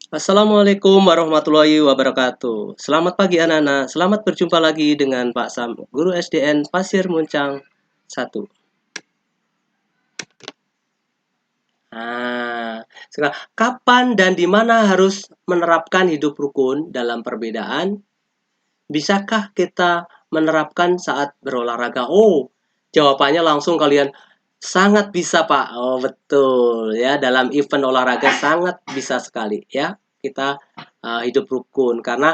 Assalamualaikum warahmatullahi wabarakatuh. Selamat pagi anak-anak. Selamat berjumpa lagi dengan Pak Sam, Guru SDN Pasir Muncang 1. Sekarang kapan dan di mana harus menerapkan hidup rukun dalam perbedaan? Bisakah kita menerapkan saat berolahraga? Oh, jawabannya langsung kalian sangat bisa, Pak. Oh, betul ya. Dalam event olahraga sangat bisa sekali ya. Kita hidup rukun karena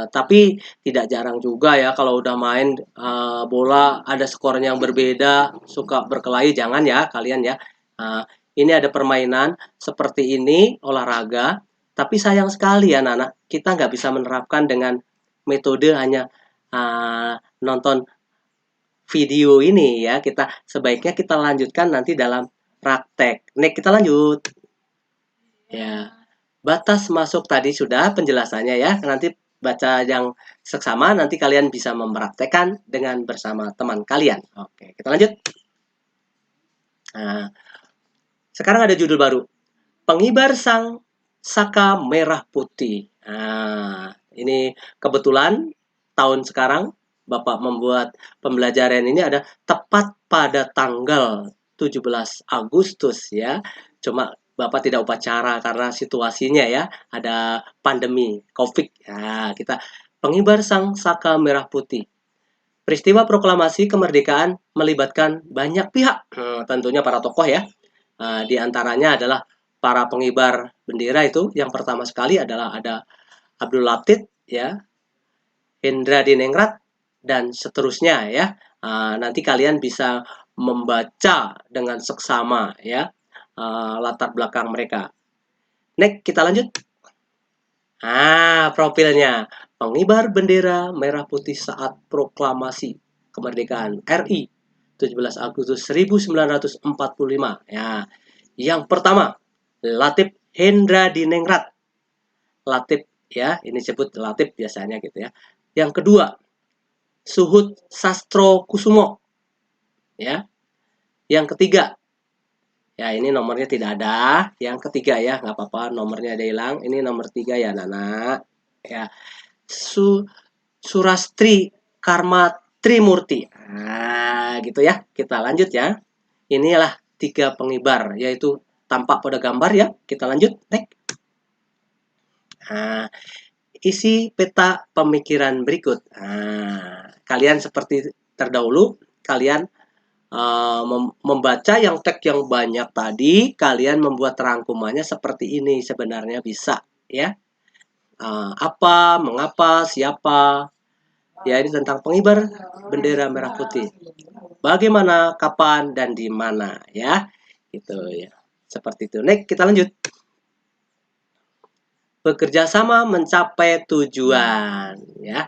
tapi tidak jarang juga ya kalau udah main bola ada skornya yang berbeda, suka berkelahi jangan ya kalian ya. Uh, ini ada permainan seperti ini olahraga, tapi sayang sekali ya anak-anak kita nggak bisa menerapkan dengan metode hanya nonton video ini ya. Kita sebaiknya kita lanjutkan nanti dalam praktek. Nek kita lanjut. Ya, batas masuk tadi sudah penjelasannya ya. Nanti baca yang seksama nanti kalian bisa mempraktekkan dengan bersama teman kalian. Oke, kita lanjut. Nah, sekarang ada judul baru. Pengibar Sang Saka Merah Putih. Nah, ini kebetulan tahun sekarang Bapak membuat pembelajaran ini ada tepat pada tanggal 17 Agustus ya. Cuma Bapak tidak upacara karena situasinya ya, ada pandemi Covid. Ya, kita pengibar Sang Saka Merah Putih. Peristiwa proklamasi kemerdekaan melibatkan banyak pihak, tentunya para tokoh ya. Di antaranya adalah para pengibar bendera itu. Yang pertama sekali adalah ada Abdul Latif ya, Hendra Dinengrat dan seterusnya ya. Nanti kalian bisa membaca dengan seksama ya latar belakang mereka. Next kita lanjut. Profilnya pengibar bendera merah putih saat proklamasi kemerdekaan RI 17 Agustus 1945. Ya, yang pertama Latif Hendra Dinengrat. Latif ya, ini sebut Latif biasanya gitu ya. Yang kedua, Suhut Sastro Kusumo. Ya. Yang ketiga, ya ini nomornya tidak ada. Yang ketiga ya, nggak apa-apa nomornya ada hilang. Ini nomor 3 ya, Nana. Ya. Surastri Karma Trimurti. Gitu ya. Kita lanjut ya. Inilah 3 pengibar, yaitu tampak pada gambar ya. Kita lanjut, next. Isi peta pemikiran berikut. Kalian seperti terdahulu, kalian membaca yang teks yang banyak tadi, kalian membuat rangkumannya seperti ini sebenarnya bisa ya. Apa, mengapa, siapa. Ya, ini tentang pengibar bendera merah putih. Bagaimana, kapan, dan di mana ya. Gitu ya. Seperti itu. Next, kita lanjut. Bekerja sama mencapai tujuan ya.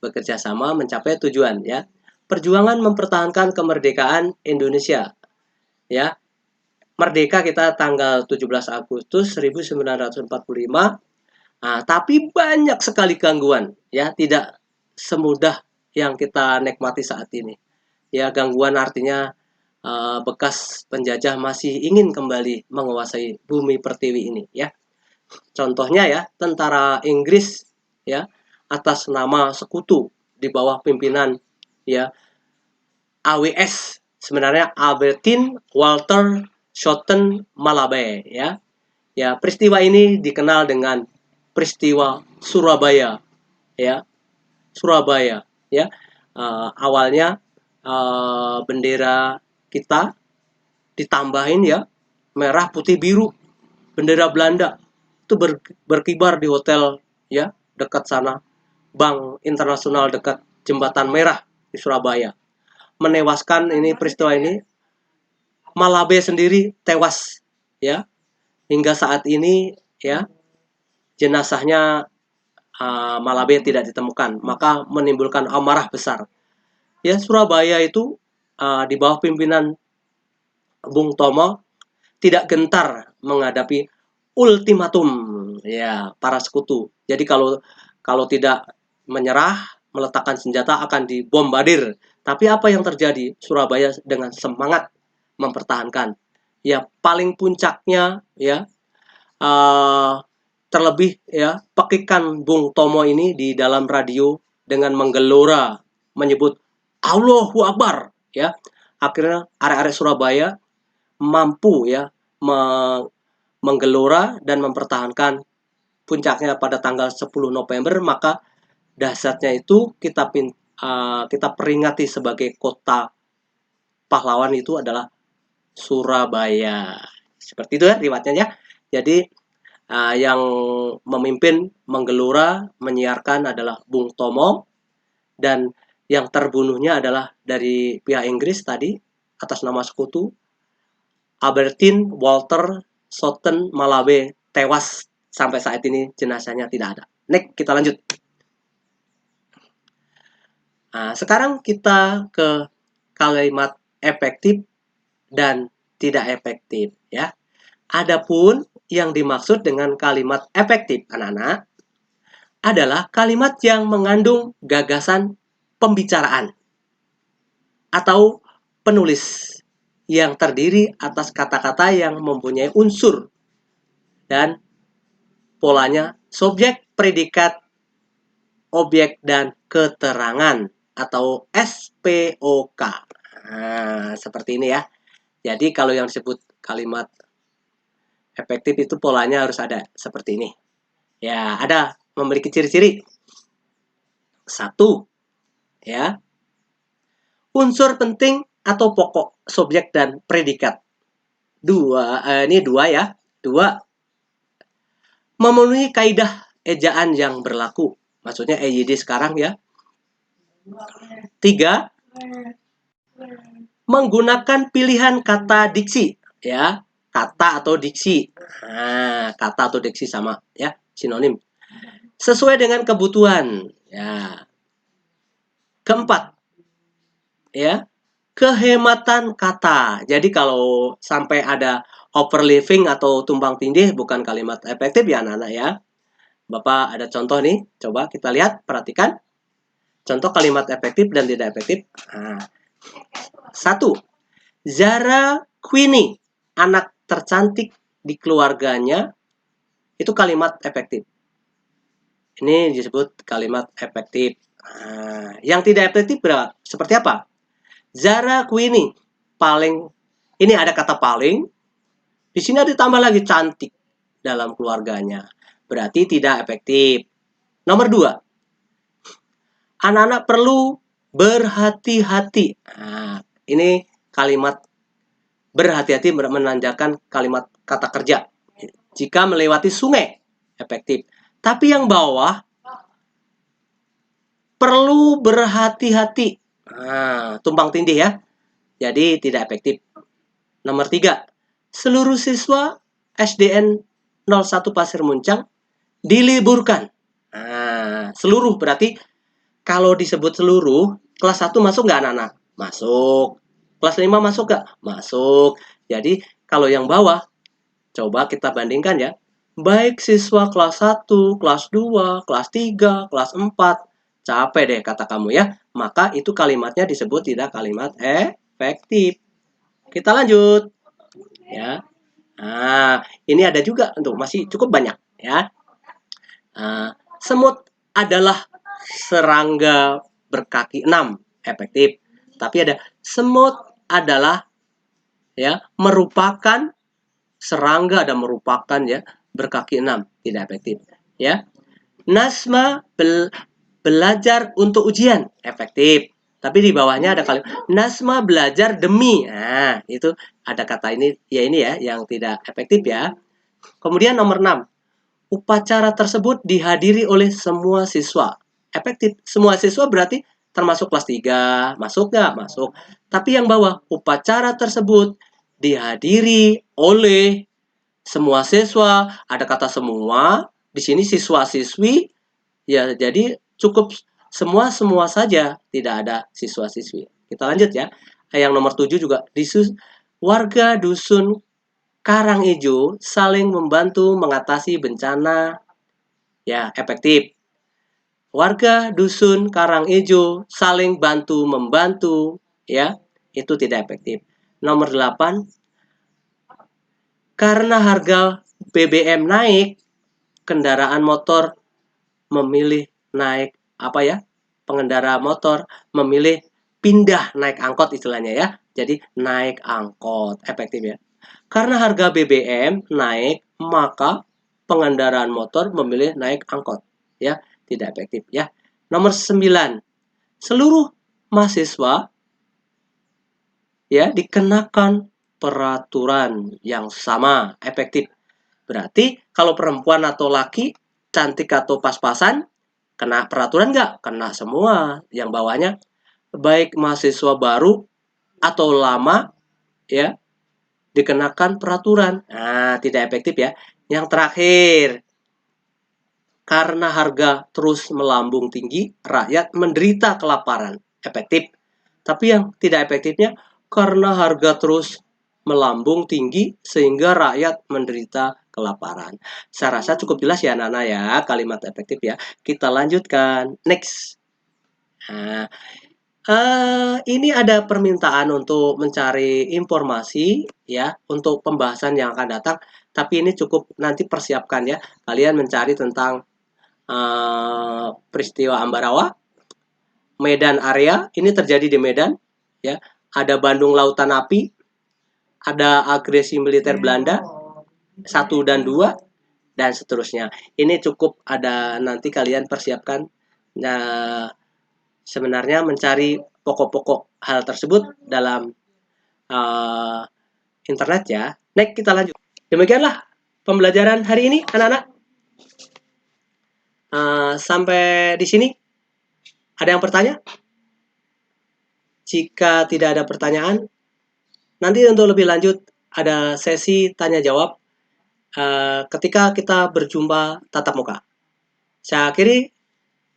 Bekerja sama mencapai tujuan ya. Perjuangan mempertahankan kemerdekaan Indonesia ya. Merdeka kita tanggal 17 Agustus 1945. Tapi banyak sekali gangguan ya, tidak semudah yang kita nikmati saat ini. Ya, gangguan artinya bekas penjajah masih ingin kembali menguasai bumi pertiwi ini ya. Contohnya ya, tentara Inggris ya atas nama sekutu di bawah pimpinan ya AWS, sebenarnya Albertine Walter Schouten Malabe ya. Ya, peristiwa ini dikenal dengan peristiwa Surabaya ya. Surabaya ya. Awalnya bendera kita ditambahin ya merah putih biru, bendera Belanda itu berkibar di hotel ya dekat sana, Bank Internasional dekat Jembatan Merah di Surabaya. Menewaskan ini peristiwa ini, Malabe sendiri tewas ya. Hingga saat ini ya jenazahnya Malabe tidak ditemukan, maka menimbulkan amarah besar. Ya, Surabaya itu di bawah pimpinan Bung Tomo tidak gentar menghadapi ultimatum ya para sekutu. Jadi kalau kalau tidak menyerah, meletakkan senjata akan dibombardir. Tapi apa yang terjadi? Surabaya dengan semangat mempertahankan. Ya paling puncaknya ya terlebih ya, pekikan Bung Tomo ini di dalam radio dengan menggelora menyebut Allahu Akbar ya. Akhirnya arek-arek Surabaya mampu ya menggelora dan mempertahankan puncaknya pada tanggal 10 November. Maka dahsyatnya itu kita peringati sebagai kota pahlawan itu adalah Surabaya. Seperti itu ya riwayatnya ya. Jadi yang memimpin menggelora menyiarkan adalah Bung Tomo, dan yang terbunuhnya adalah dari pihak Inggris tadi atas nama sekutu Albertine Walter Soughton Malawe, tewas. Sampai saat ini jenazahnya tidak ada. Next, kita lanjut. Nah, sekarang kita ke kalimat efektif dan tidak efektif ya. Adapun yang dimaksud dengan kalimat efektif anak-anak adalah kalimat yang mengandung gagasan pembicaraan atau penulis yang terdiri atas kata-kata yang mempunyai unsur dan polanya subjek, predikat, objek, dan keterangan atau SPOK. Nah, seperti ini ya. Jadi kalau yang disebut kalimat efektif itu polanya harus ada seperti ini. Ya, ada memiliki ciri-ciri. 1. Ya. Unsur penting atau pokok, subjek dan predikat. 2, ini 2 ya. 2. Memenuhi kaidah ejaan yang berlaku. Maksudnya EYD sekarang ya. 3. Menggunakan pilihan kata diksi ya. Kata atau diksi. Nah, kata atau diksi sama ya, sinonim. Sesuai dengan kebutuhan ya. 4. Ya, kehematan kata. Jadi kalau sampai ada overliving atau tumpang tindih bukan kalimat efektif ya anak-anak ya. Bapak ada contoh nih, coba kita lihat, perhatikan. Contoh kalimat efektif dan tidak efektif. Nah, 1. Zara Queenie, anak tercantik di keluarganya, itu kalimat efektif. Ini disebut kalimat efektif. Nah, yang tidak efektif seperti apa? Zara Queenie, paling, ini ada kata paling, di sini ada ditambah lagi cantik dalam keluarganya. Berarti tidak efektif. Nomor 2. Anak-anak perlu berhati-hati. Nah, ini kalimat berhati-hati menandakan kalimat kata kerja. Jika melewati sungai, efektif. Tapi yang bawah, perlu berhati-hati. Nah, tumpang tindih ya. Jadi tidak efektif. Nomor 3. Seluruh siswa SDN 01 Pasir Muncang diliburkan. Nah, seluruh berarti kalau disebut seluruh, kelas 1 masuk nggak anak-anak? Masuk. Kelas 5 masuk nggak? Masuk. Jadi kalau yang bawah, coba kita bandingkan ya. Baik siswa kelas 1, kelas 2, kelas 3, kelas 4. Capek deh kata kamu ya. Maka itu kalimatnya disebut tidak kalimat efektif. Kita lanjut. Ya. Nah, ini ada juga untuk masih cukup banyak ya. Semut adalah serangga berkaki 6, efektif. Tapi ada semut adalah ya merupakan serangga, ada merupakan ya berkaki 6, tidak efektif ya. Nasma belajar untuk ujian, efektif. Tapi di bawahnya ada kalimat Nasma belajar demi. Nah, itu ada kata ini ya yang tidak efektif ya. Kemudian nomor 6. Upacara tersebut dihadiri oleh semua siswa. Efektif. Semua siswa berarti termasuk kelas 3. Masuk nggak? Masuk. Tapi yang bawah, upacara tersebut dihadiri oleh semua siswa. Ada kata semua. Di sini siswa-siswi. Ya, jadi cukup semua saja. Tidak ada siswa-siswi. Kita lanjut ya. Yang nomor 7 juga. Warga dusun Karanghejo saling membantu mengatasi bencana. Ya, efektif. Warga dusun Karanghejo saling bantu-membantu. Ya, itu tidak efektif. Nomor 8. Karena harga BBM naik, kendaraan motor memilih naik pengendara motor memilih pindah naik angkot istilahnya ya. Jadi naik angkot efektif ya. Karena harga BBM naik, maka pengendaraan motor memilih naik angkot ya, tidak efektif ya. Nomor 9. Seluruh mahasiswa ya dikenakan peraturan yang sama, efektif. Berarti kalau perempuan atau laki, cantik atau pas-pasan, kena peraturan nggak? Kena semua. Yang bawahnya, baik mahasiswa baru atau lama, ya, dikenakan peraturan. Nah, tidak efektif ya. Yang terakhir, karena harga terus melambung tinggi, rakyat menderita kelaparan. Efektif. Tapi yang tidak efektifnya, karena harga terus melambung tinggi sehingga rakyat menderita kelaparan. Saya rasa cukup jelas ya anak-anak ya, kalimat efektif ya. Kita lanjutkan. Next. Nah, ini ada permintaan untuk mencari informasi ya untuk pembahasan yang akan datang. Tapi ini cukup nanti persiapkan ya. Kalian mencari tentang peristiwa Ambarawa, Medan area, ini terjadi di Medan ya. Ada Bandung Lautan Api, ada agresi militer Belanda 1 dan 2 dan seterusnya. Ini cukup ada nanti kalian persiapkan. Nah, sebenarnya mencari pokok-pokok hal tersebut dalam internet ya. Next kita lanjut. Demikianlah pembelajaran hari ini anak-anak. Sampai di sini ada yang bertanya? Jika tidak ada pertanyaan, nanti untuk lebih lanjut ada sesi tanya jawab ketika kita berjumpa tatap muka. Saya akhiri.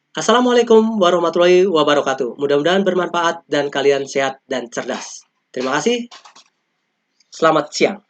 Assalamualaikum warahmatullahi wabarakatuh. Mudah-mudahan bermanfaat dan kalian sehat dan cerdas. Terima kasih. Selamat siang.